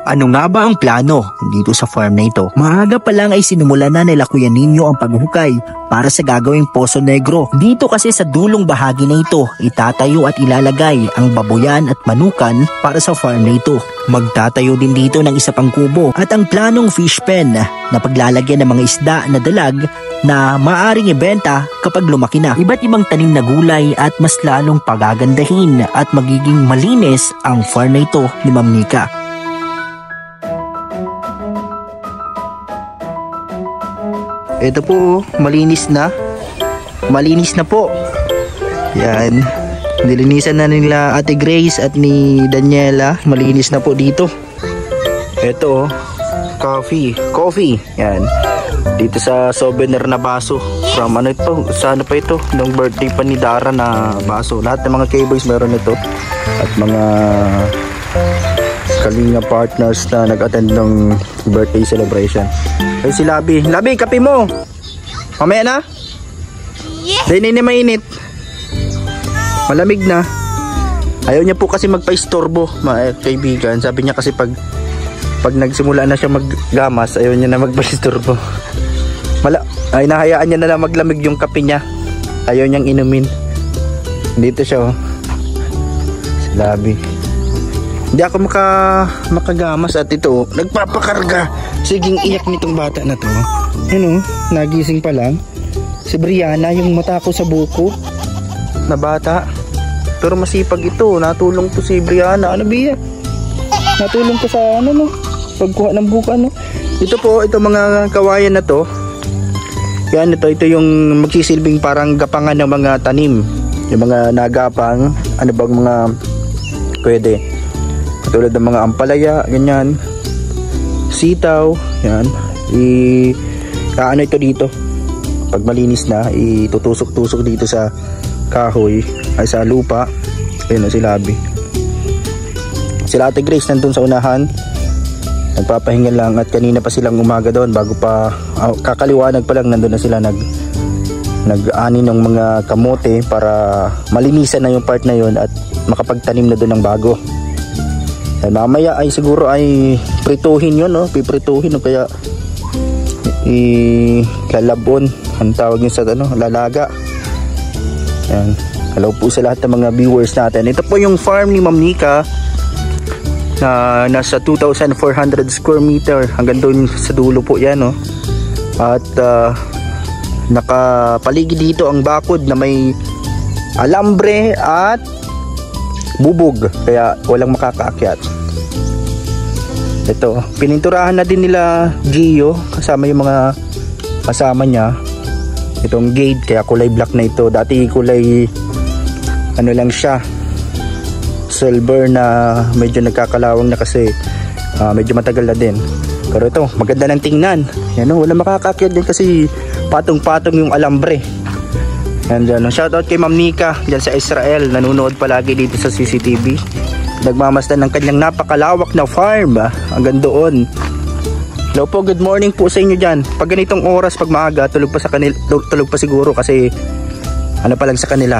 Ano nga ba ang plano dito sa farm na ito? Maaga pa lang ay sinimula na nila Kuya Nino ang paghukay para sa gagawing Poso Negro. Dito kasi sa dulong bahagi na ito, itatayo at ilalagay ang baboyan at manukan para sa farm na ito. Magtatayo din dito ng isa pang kubo at ang planong fish pen na paglalagyan ng mga isda na dalag na maaring ibenta kapag lumaki na. Iba't ibang tanim na gulay at mas lalong pagagandahin at magiging malinis ang farm na ito ni Ma'am Nika. Ito po, malinis na. Malinis na po. Yan. Nilinisan na nila Ate Grace at ni Daniela. Malinis na po dito. Ito, coffee. Yan. Dito sa souvenir na baso. From ano ito? Sana pa ito? Nung birthday pa ni Dara na baso. Lahat ng mga K-boys meron ito. At mga Kalinga partners na nag-attend ng birthday celebration. Ay si Labi. Labi, kape mo! Mamaya na? Yes! Dahil na mainit. Malamig na. Ayaw niya po kasi magpa-istorbo, mga kaibigan. Sabi niya kasi pag nagsimula na siya maggamas, ayaw niya na magpa-istorbo. Ay nahayaan niya na lang maglamig yung kape niya. Ayaw niyang inumin. Dito siya, oh. Si Labi. Hindi ako makagamas at ito, nagpapakarga. Siging iyak nitong bata na to. Ano, nagising pa lang. Si Brianna, yung mata ko sa buko na bata. Pero masipag ito, natulong to si Brianna. Ano biya? Natulong ko sa ano no, pagkuha ng buko ano. Ito po, ito mga kawayan na to. Yan, ito yung magsisilbing parang gapangan ng mga tanim. Yung mga nagapang, ano bang mga pwede. Tulad ng mga ampalaya, ganyan. Sitaw, yan. Ano ito dito. Pag malinis na, itutusok-tusok dito sa kahoy, ay sa lupa. Ayun na si Labi. Sila Ate Grace nandun sa unahan. Nagpapahinga lang at kanina pa silang umaga doon bago pa kakaliwanag pa lang nandun na sila nag-ani ng mga kamote para malinisan na yung part na yun at makapagtanim na doon ng bago. Ay, mamaya ay siguro ay prituhin yun, no? Piprituhin, no? Kaya lalabon ang tawag yun sa ano, lalaga. Yan. Hello po sa lahat ng mga viewers natin. Ito po yung farm ni Ma'am Nika na nasa 2,400 square meter hanggang doon sa dulo po yan, no? At nakapaligid dito ang bakod na may alambre at bubog, kaya walang makakaakyat. Ito, pininturahan na din nila Gio kasama yung mga kasama niya. Itong gate, kaya kulay black na ito. Dati kulay ano lang siya, silver na medyo nagkakalawang na kasi medyo matagal na din. Pero ito, maganda ng tingnan. Yan, walang makakaakyat din kasi patong-patong yung alambre. Yan dyan. Shoutout kay Ma'am Nika dyan sa Israel. Nanonood palagi dito sa CCTV. Nagmamasdan ng kanyang napakalawak na farm hanggang doon. Hello po, good morning po sa inyo dyan. Pag ganitong oras, pag maaga, tulog pa siguro kasi ano pa lang sa kanila,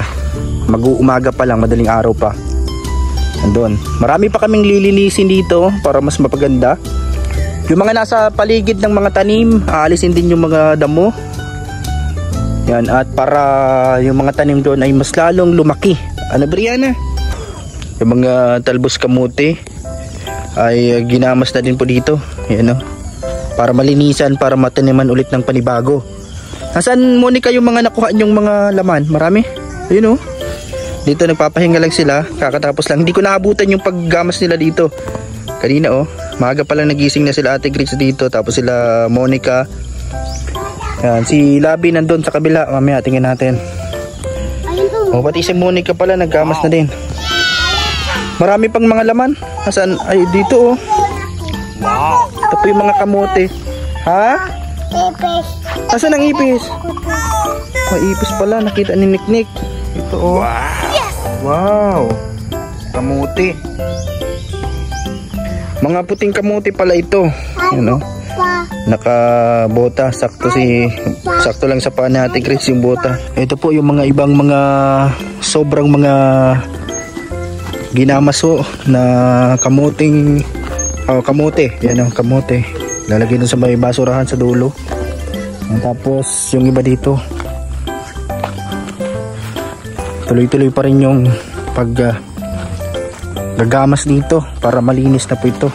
mag-uumaga pa lang, madaling araw pa. Andun. Marami pa kaming lilinisin dito para mas mapaganda. Yung mga nasa paligid ng mga tanim, aalisin din yung mga damo. Yan, at para yung mga tanim doon ay mas lalong lumaki. Ano, Brianna? Yung mga talbos kamote ay ginamas na din po dito. Yan, no? Para malinisan, para mataniman ulit ng panibago. Nasaan, Monica, yung mga nakuha yung mga laman? Marami? Ayun, oh. Dito nagpapahinga lang sila. Kakatapos lang. Hindi ko naabutan yung paggamas nila dito. Kanina, oh. Maaga pa lang nagising na sila Ate Grace dito. Tapos sila Monica. Yan, si Labi nandun sa kabila. Mamaya tingnan natin. O, pati si Monica pala naggamas na din. Marami pang mga laman. Nasaan? Ay, dito, oh. Wow. Ito po yung mga kamote. Ha? Ipis. Nasaan ang ipis? Ipis pala. Nakita ni Niknik. Ito, oh. Wow. Kamote. Mga puting kamote pala ito. Ano? Nakabota, sakto lang sa paa ni Ate Grace yung bota. Ito po yung mga ibang mga sobrang mga ginamaso na kamuting Oh, kamote. Yan ang kamote. Lalagay dun sa may basurahan sa dulo. Tapos yung iba dito. Tuloy-tuloy pa rin yung gagamas dito para malinis na po ito.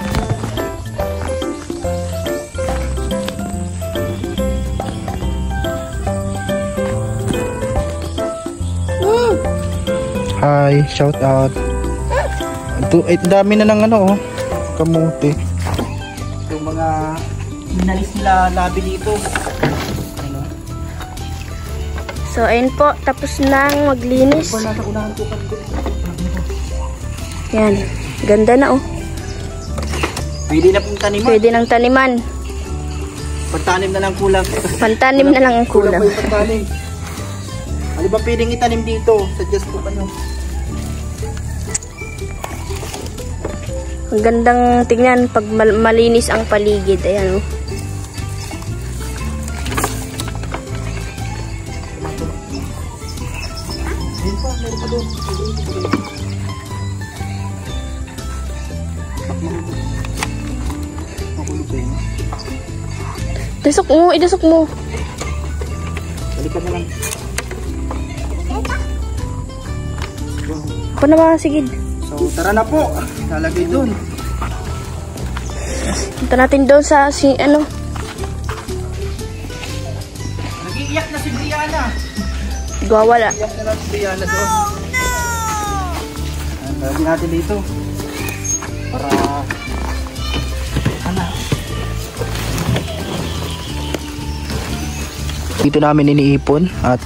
Hi, shout out. Ito, dami na ng ano, oh, kamote. Yung mga minalis nila labi dito. Ano? So, ayun po, tapos nang maglinis. Yan, ganda na, oh. Pwede na pong taniman. Pwede nang taniman. Pantanim na lang kulang. Pantanim na lang ang kulang. Kulang po yung pantanim. Ano ba pwedeng itanim dito? Suggest ko pa nyo. Ang gandang tingnan pag malinis ang paligid. Ayan, oh. Idasok mo, idasok mo. Balikan na lang. Ako na mga sigid. So tara na po. Lalagay dun. Punta natin doon sa ano. Nag-iiyak na si Brianna. Gawala. Iyak na lang si Brianna doon. Lalagay natin dito. Para dito namin iniipon at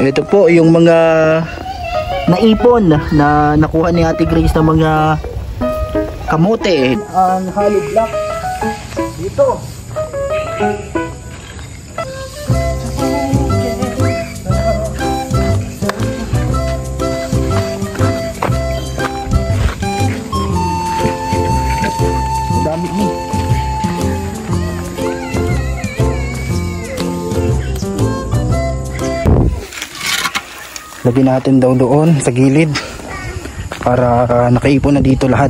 ito po yung mga naipon na nakuha ni Ate Grace ng mga kamote. Ang hollow block dito. Ang dami ni. Lagyan natin daw doon sa gilid para nakaipon na dito lahat.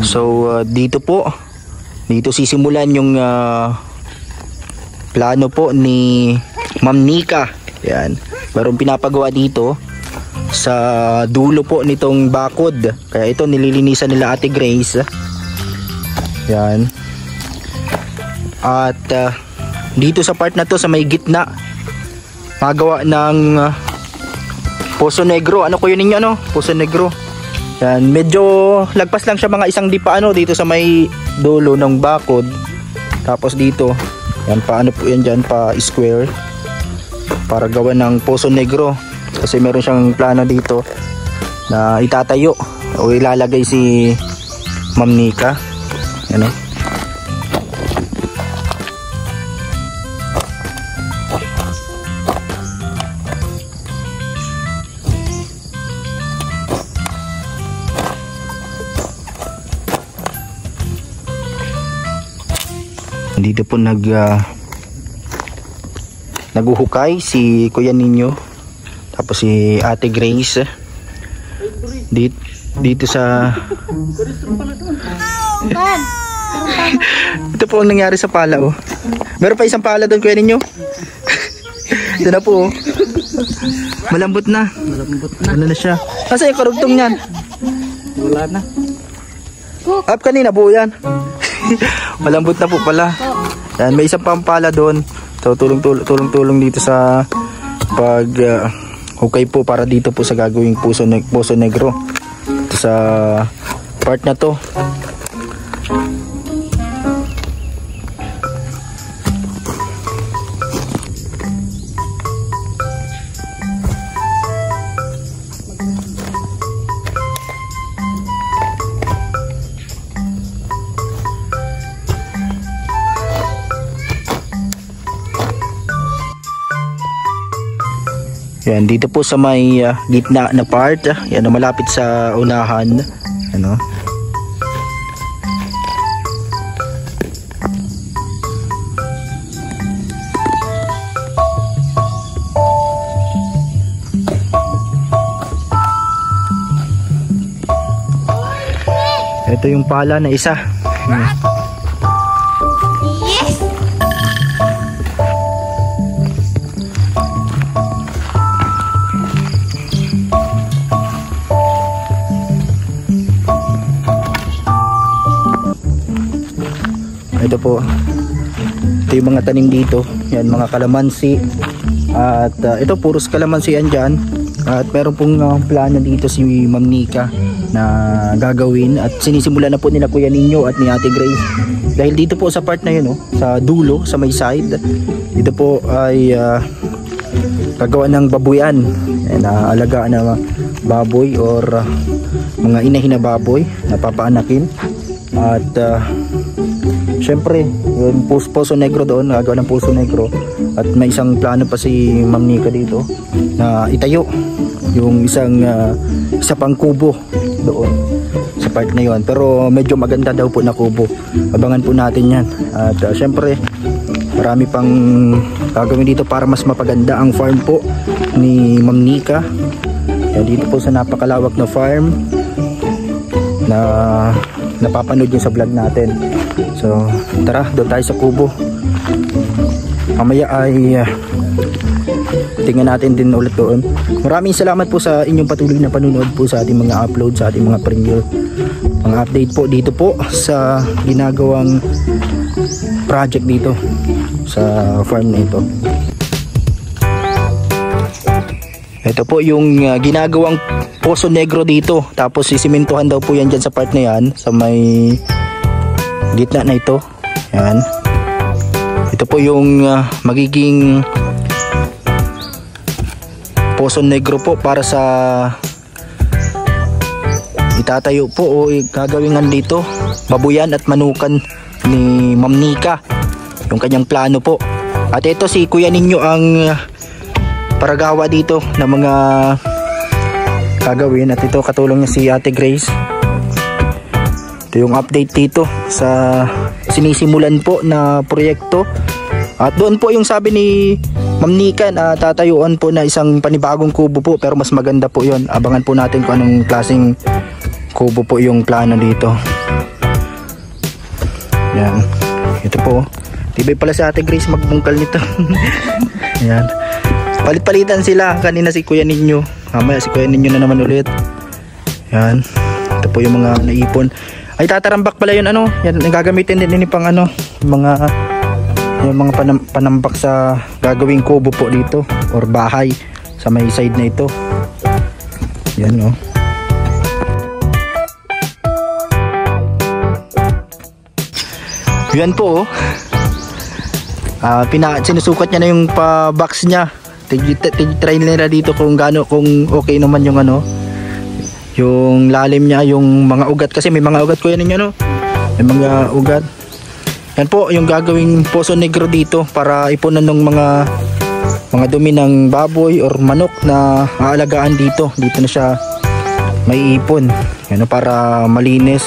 So dito po, dito sisimulan yung plano po ni Ma'am Nika. Yan, mayroong pinapagawa dito sa dulo po nitong bakod. Kaya ito nililinisan nila Ate Grace. Yan. At dito sa part na to sa may gitna magawa ng Poso Negro. Ano ko yun ninyo, ano? Poso Negro. Yan, medyo lagpas lang siya mga isang dipa ano dito sa may dulo ng bakod. Tapos dito, yan paano po yan dyan pa square para gawa ng Poso Negro. Kasi meron siyang plano dito na itatayo o ilalagay si Ma'am Nika. Ano? Dito po naguhukay si Kuya Ninyo. Tapos si Ate Grace dito sa ito po ang nangyari sa pala, oh. Meron pa isang pala doon, Kuya Ninyo. Ito na po, oh. Malambot na. Ano na siya? Nasa yung karugtong niyan? Wala na. Up kanina po yan. Malambot na po pala. Yan, may isang pampala doon. So tulong dito sa pag hukay po para dito po sa gagawing Poso Negro. Ito sa part na to. Yan, dito po sa may gitna na part, yan na malapit sa unahan, ano. Ito yung pala na isa. Yes! Ito po. Ito yung mga tanim dito. Yan, mga kalamansi. At ito, puros kalamansi yan dyan. At meron pong plano dito si Ma'am Nika na gagawin. At sinisimula na po nila Kuya Ninyo at ni Ate Grace. Dahil dito po sa part na yun, sa dulo, sa may side, dito po ay gagawa ng babuyan. Na alagaan na baboy or mga inahin na baboy na papaanakin. At syempre, yung Poso Negro doon, gagawa ng Poso Negro. At may isang plano pa si Ma'am Nika dito na itayo yung isa pang kubo doon sa part na yon. Pero medyo maganda daw po na kubo. Abangan po natin yan. At syempre, marami pang gagawin dito para mas mapaganda ang farm po ni Ma'am Nika. Dito po sa napakalawak na farm na napapanood nyo sa vlog natin. So tara, doon tayo sa kubo. Mamaya ay tingnan natin din ulit doon. Maraming salamat po sa inyong patuloy na panunood po sa ating mga upload, sa ating mga premiere, mga update po dito po sa ginagawang project dito sa farm na ito. Ito po yung ginagawang Poso Negro dito. Tapos sisimentohan daw po yan dyan sa part na yan, sa may gitna na ito. Yan. Ito po yung magiging Poso Negro po para sa itatayo po o gagawingan dito, babuyan at manukan ni Ma'am Nika, yung kanyang plano po. At ito si Kuya Ninyo ang paragawa dito ng mga gagawin. At ito katulong niya si Ate Grace. Ito yung update dito sa sinisimulan po na proyekto. At doon po yung sabi ni Ma'am Nika na tatayuan po na isang panibagong kubo po, pero mas maganda po yon. Abangan po natin kung anong klaseng kubo po yung plano dito. Yan. Ito po. Tibay pala si Ate Grace magbungkal nito. Yan. Palit-palitan sila. Kanina si Kuya Ninyo. Mamaya si Kuya Ninyo na naman ulit. Yan. Ito po yung mga naipon. Ay, tatarambak pala yun, yan, gagamitin din pang yung mga panambak sa gagawing kubo po dito or bahay sa may side na ito. Yan, yan po, sinusukat niya na yung pa-box niya. Try nila dito kung okay naman yung yung lalim niya, yung mga ugat, kasi may mga ugat ko yan ninyo, may mga ugat. Yan po yung gagawing Poso Negro dito para ipunan ng mga dumi ng baboy or manok na aalagaan dito. Dito na siya may ipon. Yan, para malinis.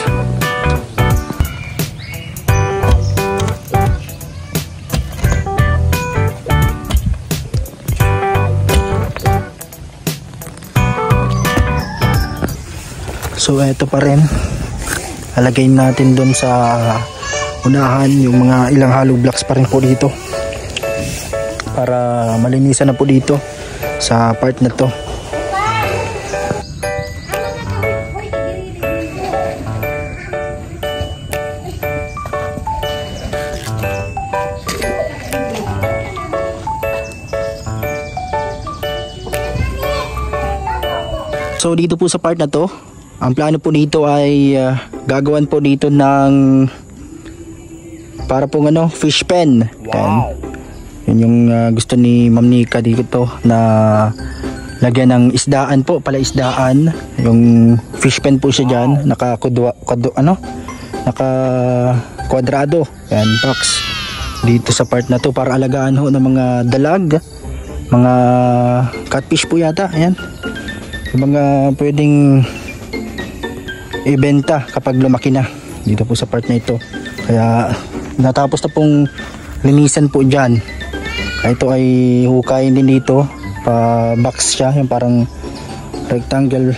So eto pa rin, alagay natin doon sa unahan yung mga ilang hollow blocks pa rin po dito para malinisan na po dito sa part na to. So dito po sa part na to, ang plano po dito ay gagawan po dito ng para pong fish pen. Wow. Yan yung gusto ni Ma'am Nika dito na lagyan ng isdaan po, palaisdaan. Yung fish pen po siya dyan, naka kwadrado. Yan, box dito sa part na to para alagaan ho ng mga dalag, mga catfish po yata. Ayan, yung mga pwedeng ibenta kapag lumaki na dito po sa part na ito. Kaya natapos na pong linisan po dyan. Ito ay hukayin din dito, pa box siya, yung parang rectangle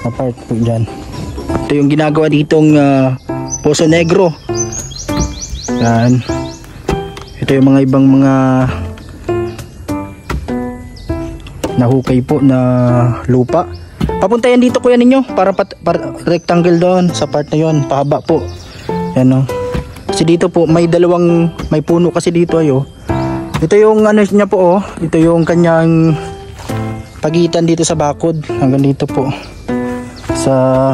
na part po dyan. Ito yung ginagawa ditong Poso Negro. Yan. Ito yung mga ibang mga nahukay po na lupa. Papunta yan dito kuya ninyo para rectangle doon sa part na yon, pahaba po. Yan o. Kasi dito po may puno kasi dito ayo. Ito yung ano niya po ito yung kanyang pagitan dito sa bakod hanggang dito po sa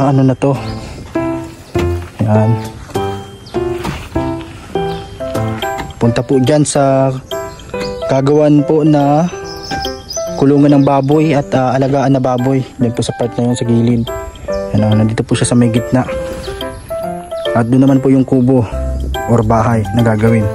ano na to. Yan. Punta po dyan sa kagawan po na kulungan ng baboy at alagaan na baboy. Diyan po sa part na yun sa gilid. Yan, nandito po siya sa may gitna. At doon naman po yung kubo or bahay na gagawin.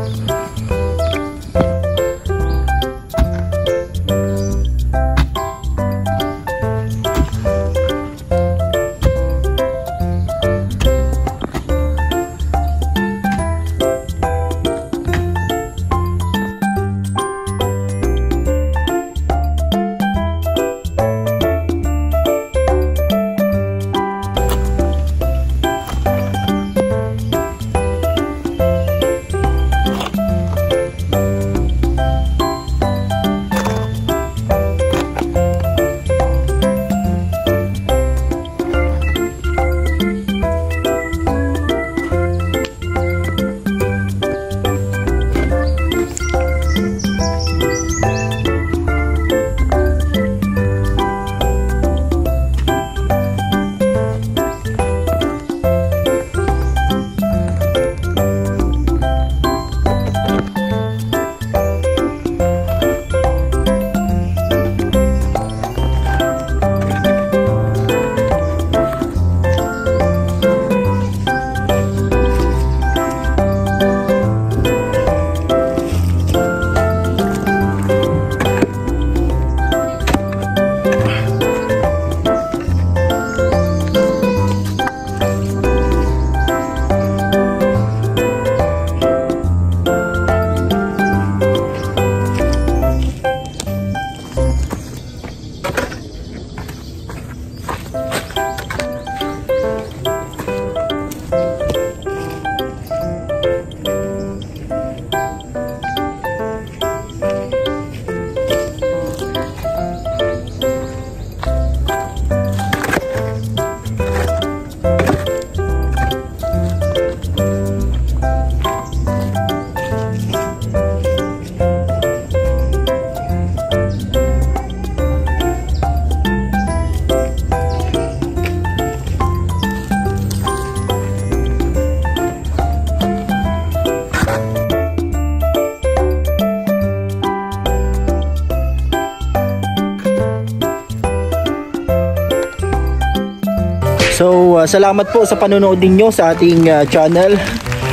So salamat po sa panonood ninyo sa ating channel,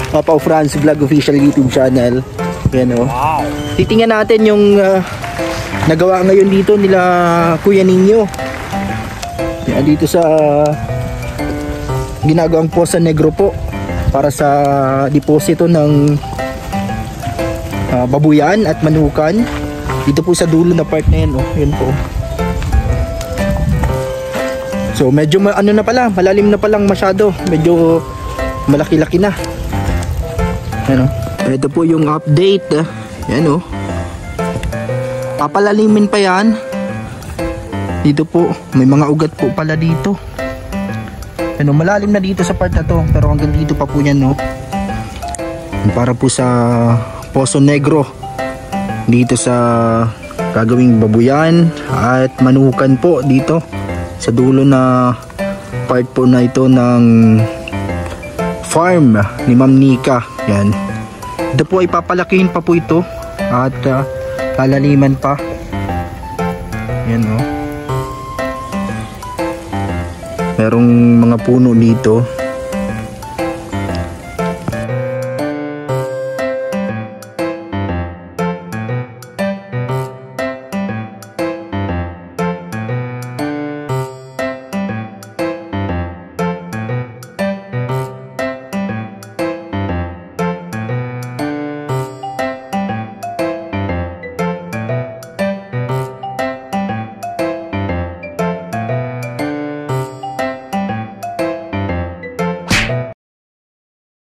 Pao Franz Vlog Official YouTube channel. Yan o. Wow. Titingnan natin yung nagawa ngayon dito nila Kuya Ninyo. Yan, dito sa ginagawang Poso Negro po para sa deposito ng babuyan at manukan. Dito po sa dulo na part na yan. Yan po. So medyo ano na pala, malalim na palang masyado. Medyo malaki-laki na. Ano? Ito po yung update. Yan papalalimin pa yan. Dito po, may mga ugat po pala dito. Ano, malalim na dito sa part na to, pero hanggang dito pa po yan para po sa Poso Negro. Dito sa gagawing babuyan at manukan po dito sa dulo na part po na ito ng farm ni Ma'am Nika. Yan. Ito po ay papalakihin pa po ito at lalaliman pa. Yan Merong mga puno dito.